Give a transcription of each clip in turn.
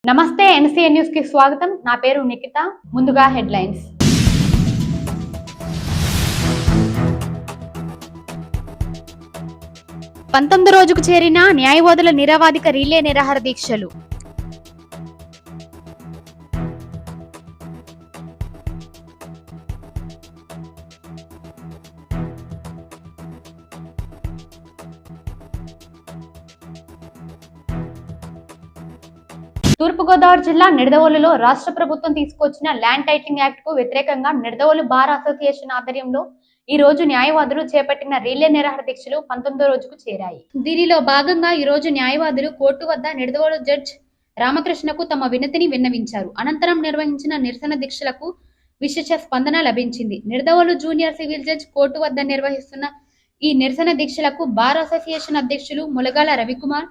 నమస్తే NCN news కి స్వాగతం. నా పేరు నిఖిత. ముందుగా హెడ్లైన్స్. 19 రోజుకు చేరిన న్యాయవాదుల నిరవధిక రిలే నిరాహార దీక్షలు. తూర్పుగోదావరి జిల్లా నిడదవోలులో రాష్ట్ర ప్రభుత్వం తీసుకొచ్చిన ల్యాండ్ టైటిలింగ్ యాక్ట్ కు వ్యతిరేకంగా నిడదవోలు బార్ అసోసియేషన్ ఆధ్వర్యంలో ఈ రోజు న్యాయవాదులు చేపట్టిన రిలే నిరాహార దీక్షలు 19వ రోజుకు చేరాయి. దీనిలో భాగంగా ఈ రోజు న్యాయవాదులు కోర్టు వద్ద నిడదవోలు జడ్జ్ రామకృష్ణకు తమ వినతిని విన్నవించారు. అనంతరం నిర్వహించిన నిరసన దీక్షలకు విశేష స్పందన లభించింది. Nidadavolu junior civil judge court వద్ద నిర్వహిస్తున్న ఈ నిరసన దీక్షలకు బార్ అసోసియేషన్ అధ్యక్షులు Mulagala Ravikumar,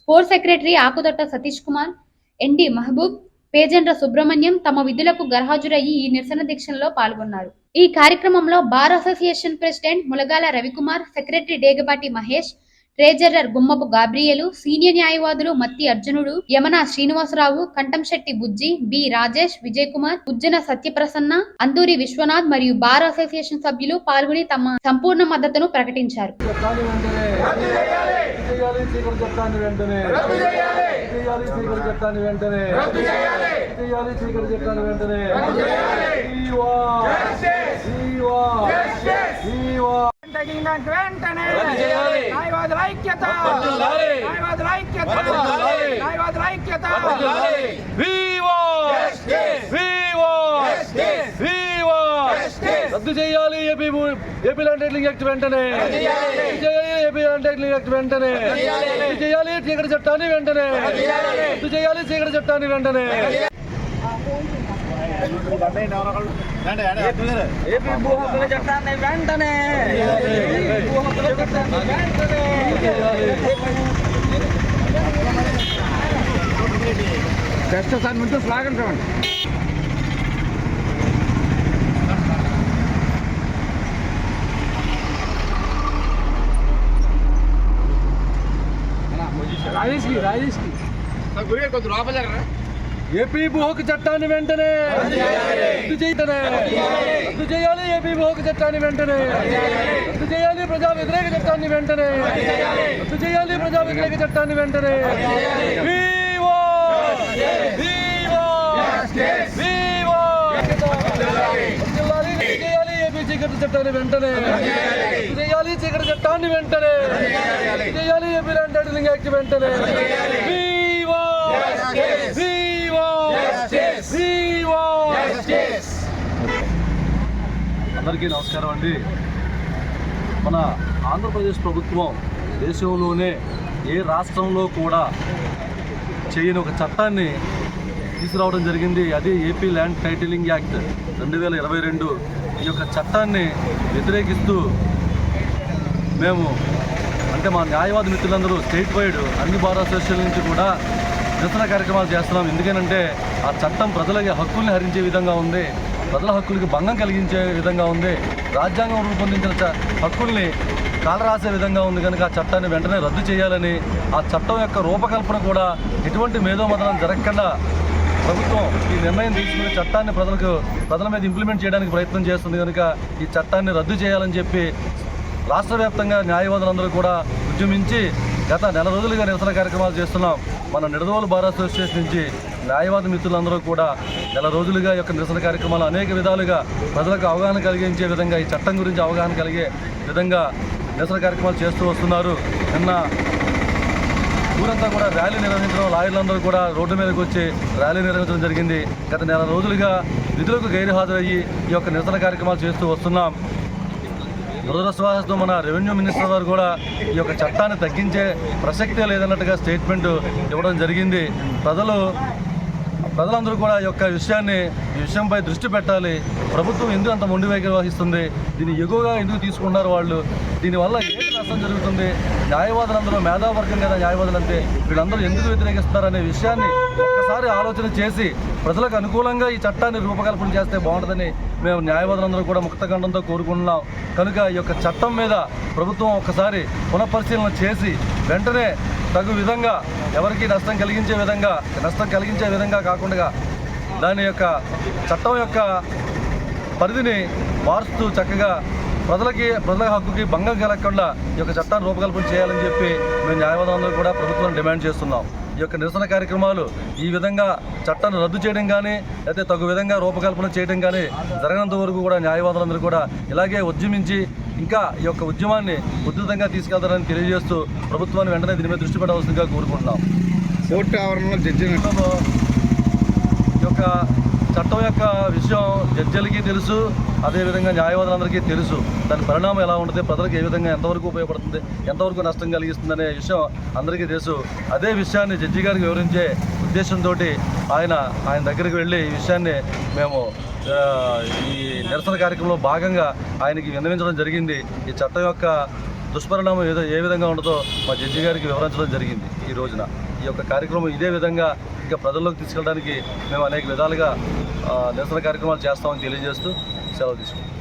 sports secretary Akudotta Satish Kumar, ND Mahaboob, పేజెండ్ర సుబ్రహ్మణ్యం తమ విధులకు గర్హాజురయ్యి ఈ నిరసన దీక్షలో పాల్గొన్నారు. ఈ కార్యక్రమంలో bar association president Mulagala Ravikumar, secretary Degapati Mahesh, treasurer Gummapu Gabriel, senior న్యాయవాదులు మత్తి అర్జునుడు, యమన శ్రీనివాసరావు, కంటంశెట్టి బుజ్జి, బి రాజేష్, విజయ్ కుమార్, ఉజ్జన సత్యప్రసన్న, అందూరి విశ్వనాథ్ మరియు బార్ అసోసియేషన్ సభ్యులు పాల్గొని తమ సంపూర్ణ మద్దతును ప్రకటించారు. రద్దు చేయాలి ఏపీ ల్యాండ్ టైటిలింగ్ యాక్ట్ వెంటనే, ఏపీ ల్యాండ్ టైటిలింగ్ యాక్ట్ వెంటనే, రద్దు చేయాలి చీకటి చట్టాన్ని వెంటనే, రద్దు చేయాలి చీకటి చట్టాన్ని వెంటనే. ఏపీ భూ హక్కుల చట్టాన్ని వెంటనే, భూ హక్కుల చట్టాన్ని వెంటనే. టెస్ట్ సార్ ముందు స్లాగం చూడండి. ఏపీ భూ హక్కు చట్టాన్ని వెంటనే రద్దు చేయాలి, ఏపీ భూ హక్కు చట్టాన్ని వెంటనే రద్దు చేయాలి, ప్రజా వ్యతిరేక చట్టాన్ని వెంటనే రద్దు చేయాలి, ప్రజా వ్యతిరేక చట్టాన్ని వెంటనే. చీకటి చట్టాన్ని వెంటనే చేయాలి, చీకటి చట్టాన్ని వెంటనే చేయాలి, ఏపీ ల్యాండ్ టైటిలింగ్ యాక్ట్ వెంటనే. అందరికీ నమస్కారం అండి. మన ఆంధ్రప్రదేశ్ ప్రభుత్వం దేశంలోనే ఏ రాష్ట్రంలో కూడా చేయని ఒక చట్టాన్ని తీసుకురావడం జరిగింది. అది ఏపీ ల్యాండ్ టైటిలింగ్ యాక్ట్ 2022. ఈ యొక్క చట్టాన్ని వ్యతిరేకిస్తూ మేము మా న్యాయవాద మిత్రులందరూ స్టేట్ వైడ్ అన్ని బార్ అసోసియేషన్ నుంచి కూడా నిరసన కార్యక్రమాలు చేస్తున్నాం. ఎందుకనంటే ఆ చట్టం ప్రజలకి హక్కుల్ని హరించే విధంగా ఉంది, ప్రజల హక్కులకి భంగం కలిగించే విధంగా ఉంది, రాజ్యాంగం రూపొందించిన హక్కుల్ని కాలరాసే విధంగా ఉంది. కనుక ఆ చట్టాన్ని వెంటనే రద్దు చేయాలని, ఆ చట్టం యొక్క రూపకల్పన కూడా ఎటువంటి మేధోమథనం జరగకుండా ప్రభుత్వం ఈ నిర్ణయం తీసుకుని చట్టాన్ని ప్రజల మీద ఇంప్లిమెంట్ చేయడానికి ప్రయత్నం చేస్తుంది. కనుక ఈ చట్టాన్ని రద్దు చేయాలని చెప్పి రాష్ట్ర వ్యాప్తంగా న్యాయవాదులందరూ కూడా ఉద్యమించి గత నెల రోజులుగా నిరసన కార్యక్రమాలు చేస్తున్నాం. మన నిడదవోలు బార్ అసోసియేషన్ నుంచి న్యాయవాద మిత్రులందరూ కూడా నెల రోజులుగా యొక్క నిరసన కార్యక్రమాలు అనేక విధాలుగా ప్రజలకు అవగాహన కలిగించే విధంగా, ఈ చట్టం గురించి అవగాహన కలిగే విధంగా నిరసన కార్యక్రమాలు చేస్తూ వస్తున్నారు. నిన్న ఊరంతా కూడా ర్యాలీ నిర్వహించడం, లాయర్లందరూ కూడా రోడ్డు మీదకి వచ్చి ర్యాలీ నిర్వహించడం జరిగింది. గత నెల రోజులుగా విధులకు గైరుహాజరయ్యి ఈ యొక్క నిరసన కార్యక్రమాలు చేస్తూ వస్తున్నాం. దురదృష్టవశాత్తు మన రెవెన్యూ మినిస్టర్ గారు కూడా ఈ యొక్క చట్టాన్ని తగ్గించే ప్రసక్తే లేదన్నట్టుగా స్టేట్మెంట్ ఇవ్వడం జరిగింది. ప్రజలందరూ కూడా ఈ విషయంపై దృష్టి పెట్టాలి. ప్రభుత్వం ఎందుకు అంత మొండి వైఖరి వహిస్తుంది, దీన్ని ఎగువగా ఎందుకు తీసుకున్నారు వాళ్ళు, దీనివల్ల ఏంటి నష్టం జరుగుతుంది, న్యాయవాదులందరూ మేధావర్గం కదా న్యాయవాదులంటే, వీళ్ళందరూ ఎందుకు వ్యతిరేకిస్తున్నారనే విషయాన్ని ఒక్కసారి ఆలోచన చేసి ప్రజలకు అనుకూలంగా ఈ చట్టాన్ని రూపకల్పన చేస్తే బాగుంటుందని మేము న్యాయవాదులందరూ కూడా ముక్తఖండంతో కోరుకుంటున్నాం. కనుక ఈ యొక్క చట్టం మీద ప్రభుత్వం ఒక్కసారి పునఃపరిశీలన చేసి వెంటనే తగు విధంగా ఎవరికి నష్టం కలిగించే విధంగా కాకుండా దాని యొక్క చట్టం యొక్క పరిధిని మారుస్తూ చక్కగా ప్రజల హక్కుకి భంగం కలగకుండా ఈ యొక్క చట్టాన్ని రూపకల్పన చేయాలని చెప్పి మేము న్యాయవాదులందరూ కూడా ప్రభుత్వాన్ని డిమాండ్ చేస్తున్నాం. ఈ యొక్క నిరసన కార్యక్రమాలు ఈ విధంగా చట్టాన్ని రద్దు చేయడం కానీ లేకపోతే తగు విధంగా రూపకల్పన చేయడం కానీ జరగనంత వరకు కూడా న్యాయవాదులందరూ కూడా ఇలాగే ఉద్యమించి ఇంకా ఈ యొక్క ఉద్యమాన్ని ఉధృతంగా తీసుకెళ్తారని తెలియజేస్తూ ప్రభుత్వాన్ని వెంటనే దీని మీద దృష్టి పెట్టవలసిందిగా కోరుకుంటున్నాం. కోర్టు ఆవరణలో ఈ యొక్క చట్టం యొక్క విషయం జడ్జిలకి తెలుసు, అదేవిధంగా న్యాయవాదులందరికీ తెలుసు. దాని పరిణామం ఎలా ఉంటుంది, ప్రజలకు ఏ విధంగా ఎంతవరకు ఉపయోగపడుతుంది, ఎంతవరకు నష్టం కలిగిస్తుంది అనే విషయం అందరికీ తెలుసు. అదే విషయాన్ని జడ్జి గారికి వివరించే ఉద్దేశంతో ఆయన దగ్గరికి వెళ్ళి ఈ విషయాన్ని మేము ఈ నిరసన కార్యక్రమంలో భాగంగా ఆయనకి విన్నవించడం జరిగింది. ఈ చట్టం యొక్క దుష్పరిణామం ఏ విధంగా ఉండదో మా జడ్జి గారికి వివరించడం జరిగింది. ఈ రోజున ఈ యొక్క కార్యక్రమం ఇదే విధంగా ఇంకా ప్రజల్లోకి తీసుకెళ్ళడానికి మేము అనేక విధాలుగా నిరసన కార్యక్రమాలు చేస్తామని తెలియజేస్తూ సెలవు తీసుకుంటాం.